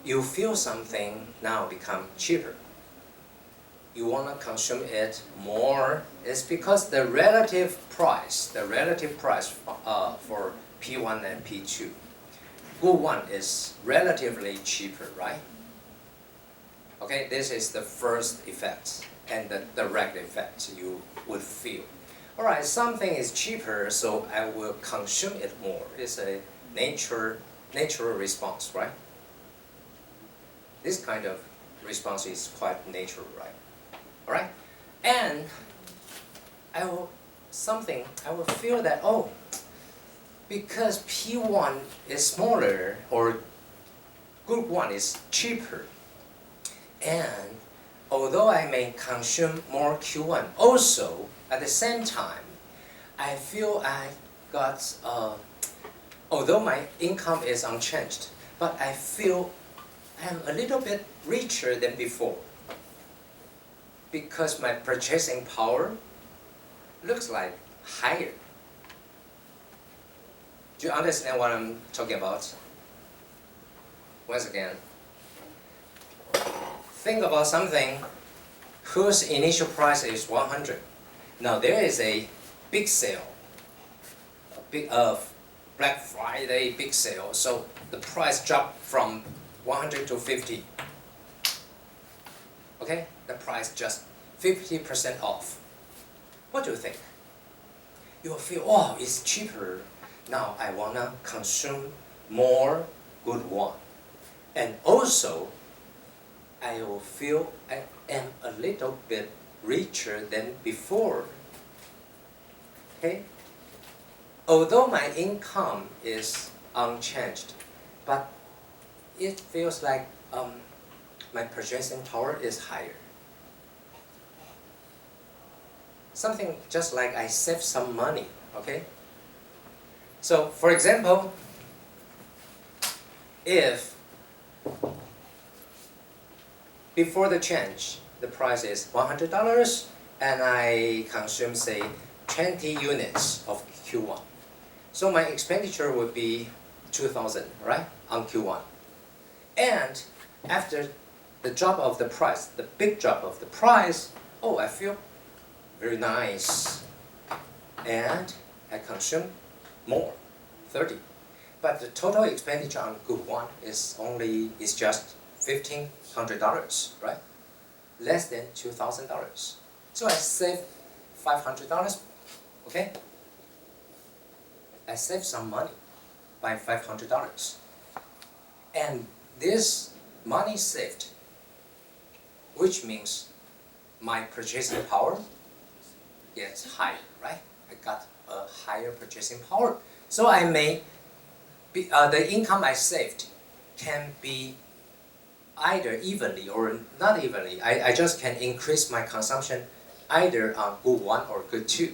you feel something now become cheaper. You want to consume it more. It's because the relative price for P1 and P2, good one is relatively cheaper, right? Okay, this is the first effect and the direct effect you would feel. All right, something is cheaper, so I will consume it more. It's a natural response, right? This kind of response is quite natural, right? All right, and I will feel that, oh, because P1 is smaller or good one is cheaper, and although I may consume more Q1, also at the same time, I feel I got, although my income is unchanged, but I feel I'm a little bit richer than before because my purchasing power looks like higher. Do you understand what I'm talking about? Once again, think about something whose initial price is 100. Now there is a big sale, Black Friday big sale, so the price dropped from 100 to 50. Okay, the price just 50% off. What do you think? You will feel, oh, it's cheaper. Now I wanna consume more good one. And also, I will feel I am a little bit richer than before. Okay? Although my income is unchanged, but it feels like my purchasing power is higher. Something just like I save some money, okay? So, for example, if before the change, the price is $100 and I consume, say, 20 units of Q1. So my expenditure would be 2,000, right, on Q1. And after the drop of the price, the big drop of the price, oh, I feel very nice. And I consume more, 30. But the total expenditure on good one is just $1,500, right? Less than $2,000. So I save $500, okay? I save some money by $500. And this money saved, which means my purchasing power gets higher, right? I got a higher purchasing power. So I may be, the income I saved can be either evenly or not evenly. I just can increase my consumption either on good one or good two.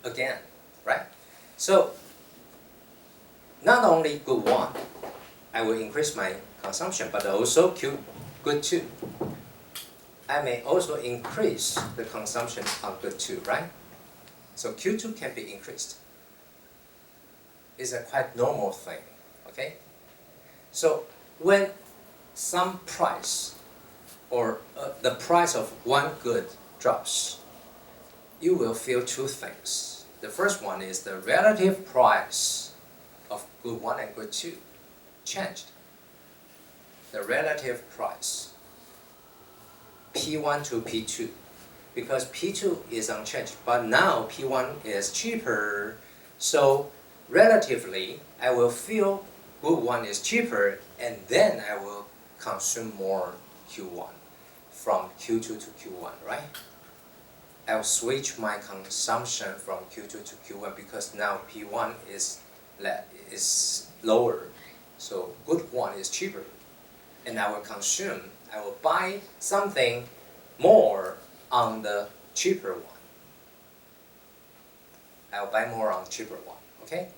Again, right? So not only good one, I will increase my consumption, but also good two. I may also increase the consumption on good two, right? So Q2 can be increased. It's a quite normal thing, okay? So when some price or the price of one good drops, you will feel two things. The first one is the relative price of good one and good two changed. The relative price, P1 to P2, because P2 is unchanged, but now P1 is cheaper, so relatively I will feel good one is cheaper, and then I will consume more Q1 from Q2 to Q1, right? I'll switch my consumption from Q2 to Q1 because now P1 is lower, so good one is cheaper, and I will buy something more on the cheaper one. I'll buy more on the cheaper one, okay?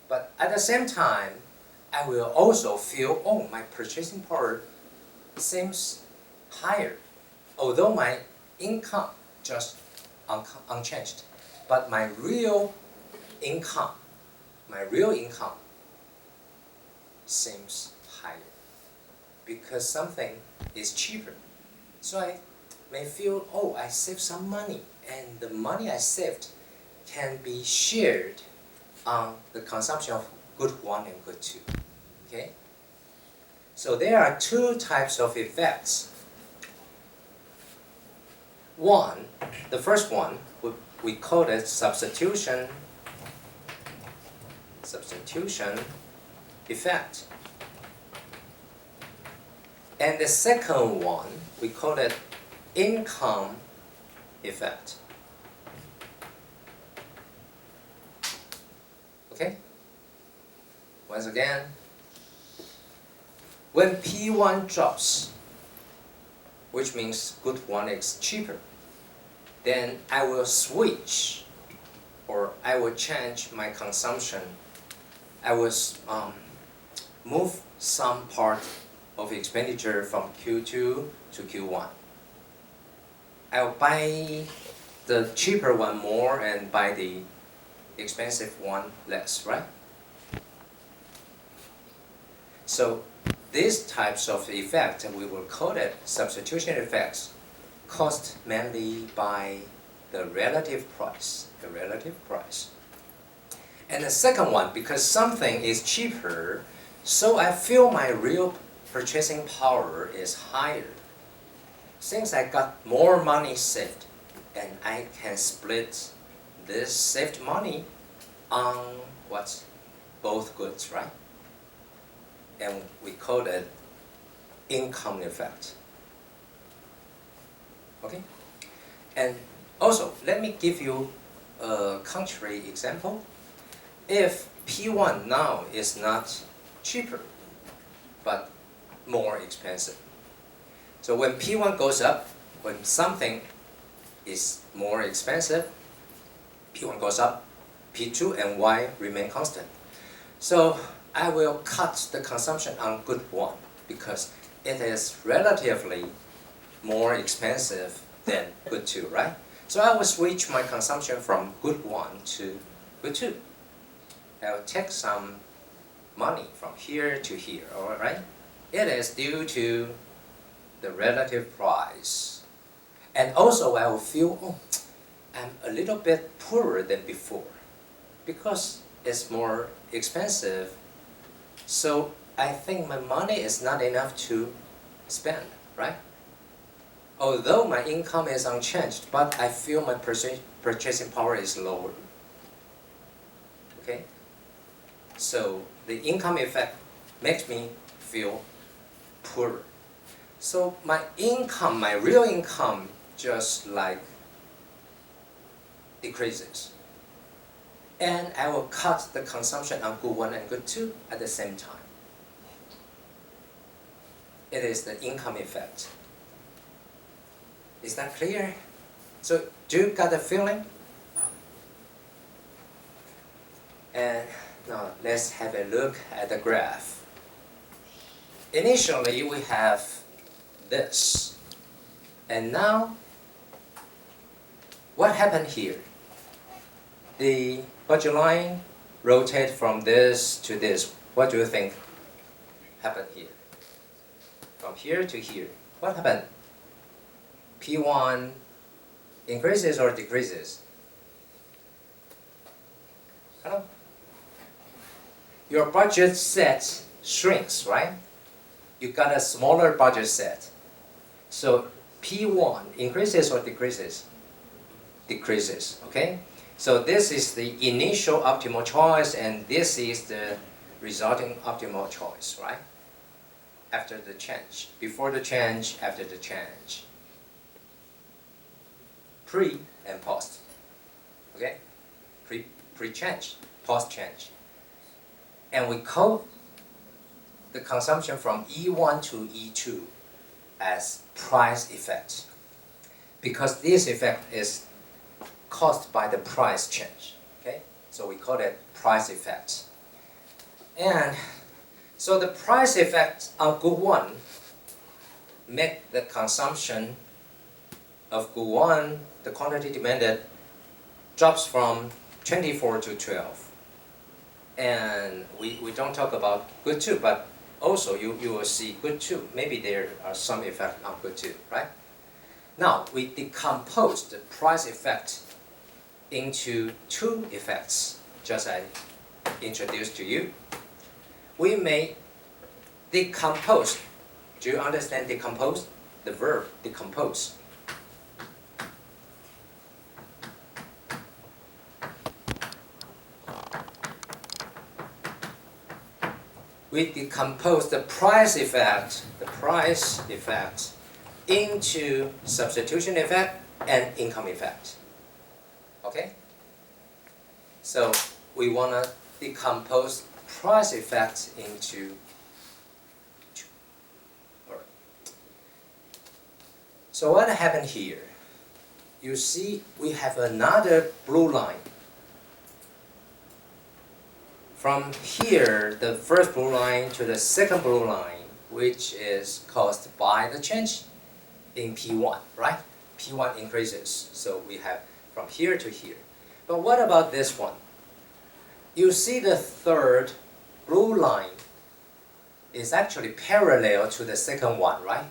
But at the same time, I will also feel, oh, my purchasing power seems higher, although my income just unchanged, but my real income seems higher because something is cheaper. So I may feel, oh, I saved some money, and the money I saved can be shared on the consumption of good 1 and good 2. Okay? So there are two types of effects. One, the first one, we call it substitution effect. And the second one, we call it income effect. Okay? Once again, when P1 drops, which means good 1 is cheaper, then I will switch, or I will change my consumption. I will move some part of expenditure from Q2 to Q1. I'll buy the cheaper one more and buy the expensive one less, right? So these types of effects, we will call it substitution effects, caused mainly by the relative price. And the second one, because something is cheaper, so I feel my real purchasing power is higher. Since I got more money saved, and I can split this saved money on what's both goods, right? And we call it income effect. Okay? And also, let me give you a contrary example. If P1 now is not cheaper, but more expensive. So when P1 goes up, when something is more expensive, P1 goes up, P2 and Y remain constant. So I will cut the consumption on good 1 because it is relatively more expensive than good 2, right? So I will switch my consumption from good 1 to good 2. I will take some money from here to here, all right? It is due to the relative price. And also I will feel, oh, I'm a little bit poorer than before because it's more expensive. So I think my money is not enough to spend, right? Although my income is unchanged, but I feel my purchasing power is lower. Okay? So the income effect makes me feel poorer. So my income, my real income, just like decreases. And I will cut the consumption on good 1 and good 2 at the same time. It is the income effect. Is that clear? So do you got the feeling? And now let's have a look at the graph. Initially we have this. And now, what happened here? The budget line rotated from this to this. What do you think happened here? From here to here. What happened? P1 increases or decreases? Hello? Your budget set shrinks, right? You got a smaller budget set. So P1 increases or decreases? Decreases, okay? So this is the initial optimal choice, and this is the resulting optimal choice, right? After the change, before the change, after the change. Pre and post, okay? Pre-change, post-change. And we call the consumption from E1 to E2 as price effect, because this effect is caused by the price change, okay? So we call it price effect. And so the price effect on good 1 make the consumption of good 1, the quantity demanded, drops from 24 to 12. And we don't talk about good 2, but also you will see good too. Maybe there are some effect on good too, right? Now, we decompose the price effect into two effects, just as I introduced to you. We may decompose. Do you understand decompose? The verb decompose. We decompose the price effect into substitution effect and income effect. Okay? So we want to decompose price effect into two. All right. So what happened here? You see we have another blue line. From here, the first blue line to the second blue line, which is caused by the change in P1, right? P1 increases, so we have from here to here. But what about this one? You see the third blue line is actually parallel to the second one, right?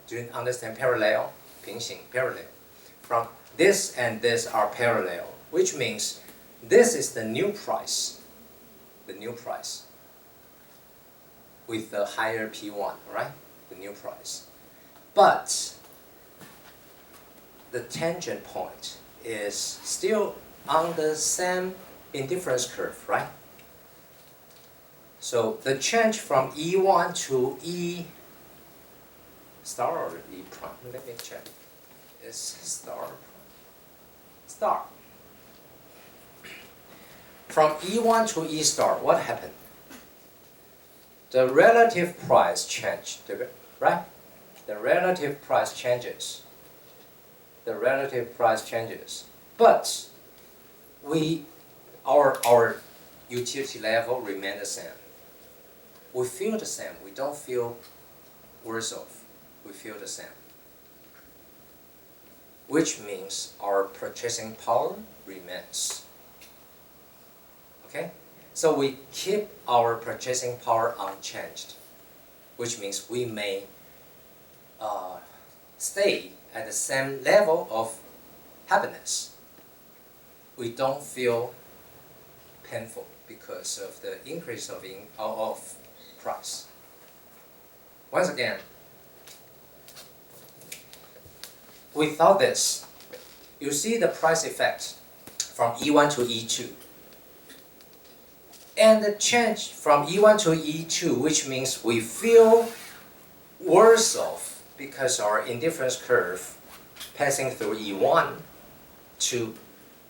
Do you understand parallel? 平行, parallel. From this and this are parallel, which means this is the new price. The new price with the higher P1, right? The new price. But the tangent point is still on the same indifference curve, right? So the change from E1 to E star or E prime? Let me check. It's star. Star. From E1 to E star, what happened? The relative price changed, right? The relative price changes. The relative price changes. But our utility level remain the same. We feel the same. We don't feel worse off. We feel the same. Which means our purchasing power remains. Okay? So we keep our purchasing power unchanged, which means we may stay at the same level of happiness. We don't feel painful because of the increase of price. Once again, without this, you see the price effect from E1 to E2. And the change from E1 to E2, which means we feel worse off because our indifference curve passing through E1 to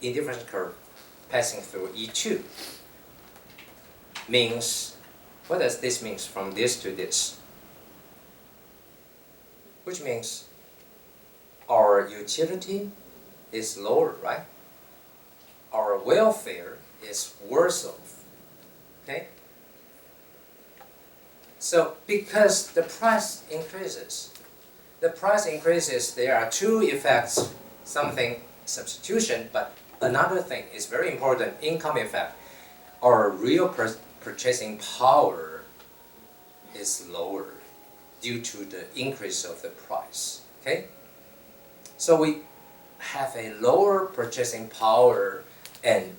indifference curve passing through E2 means, what does this mean from this to this? Which means our utility is lower, right? Our welfare is worse off. Okay? So because the price increases, there are two effects, something substitution, but another thing is very important, income effect. Our real purchasing power is lower due to the increase of the price. Okay? So we have a lower purchasing power, and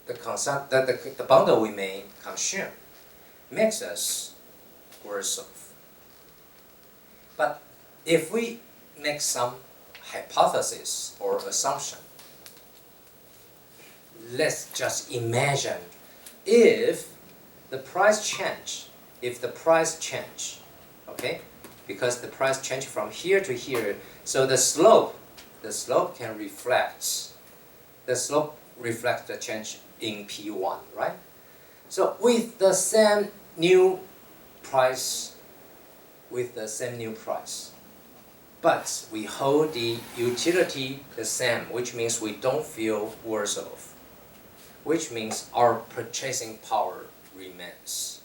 the bundle we may consume makes us worse off. But if we make some hypothesis or assumption, let's just imagine if the price change, okay, because the price change from here to here, so the slope can reflect, the change in P1, right? So with the same new price, but we hold the utility the same, which means we don't feel worse off, which means our purchasing power remains.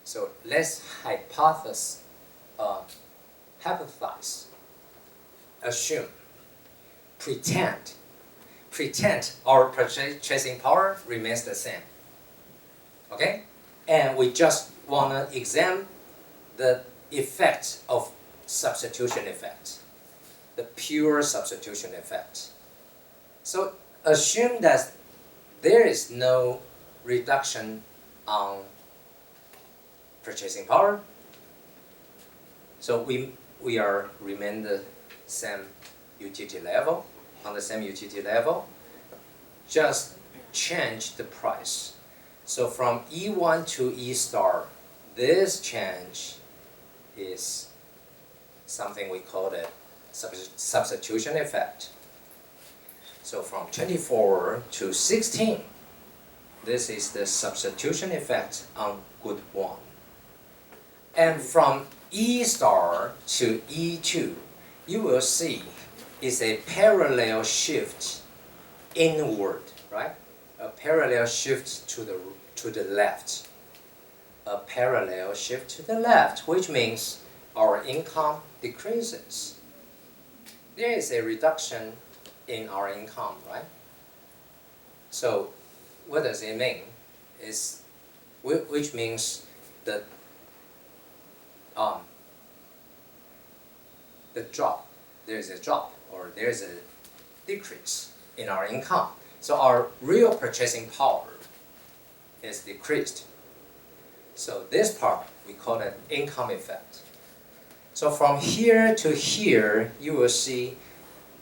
So let's hypothesize, assume, pretend our purchasing power remains the same. Okay? And we just want to examine the effect of substitution effect, the pure substitution effect. So assume that there is no reduction on purchasing power. So we remain the same utility level, on the same utility level, just change the price. So from E1 to E star, this change is something we call the substitution effect. So from 24 to 16, this is the substitution effect on good 1. And from E star to E2, you will see is a parallel shift inward, right? A parallel shift to the left. A parallel shift to the left, which means our income decreases. There is a reduction in our income, right? So what does it mean? Which means that the drop, there is a drop or there is a decrease in our income. So our real purchasing power is decreased. So this part we call it income effect. So from here to here, you will see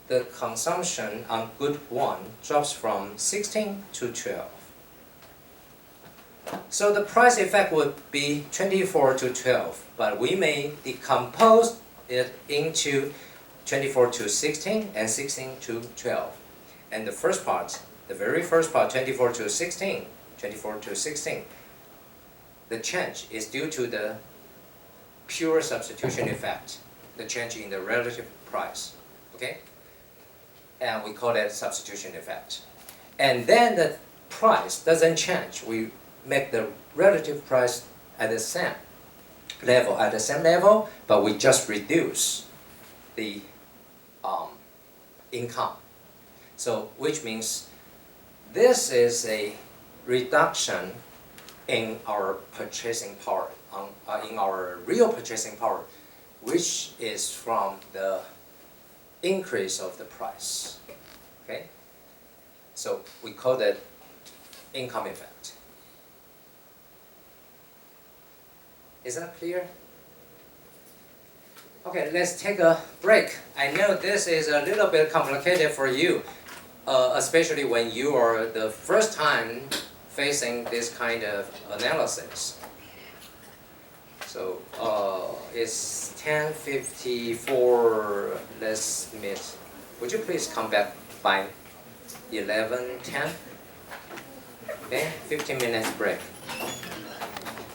the consumption on good 1 drops from 16 to 12. So the price effect would be 24 to 12, but we may decompose it into 24 to 16 and 16 to 12. And the first part, the very first part, 24 to 16, the change is due to the pure substitution effect, the change in the relative price, okay? And we call that substitution effect. And then the price doesn't change. We make the relative price at the same level, but we just reduce the income. So which means this is a reduction in our purchasing power, in our real purchasing power, which is from the increase of the price. Okay? So we call that income effect. Is that clear? Okay, let's take a break. I know this is a little bit complicated for you, especially when you are the first time facing this kind of analysis. So it's 10:54. Let's meet. Would you please come back by 11:10? Okay, 15 minutes break.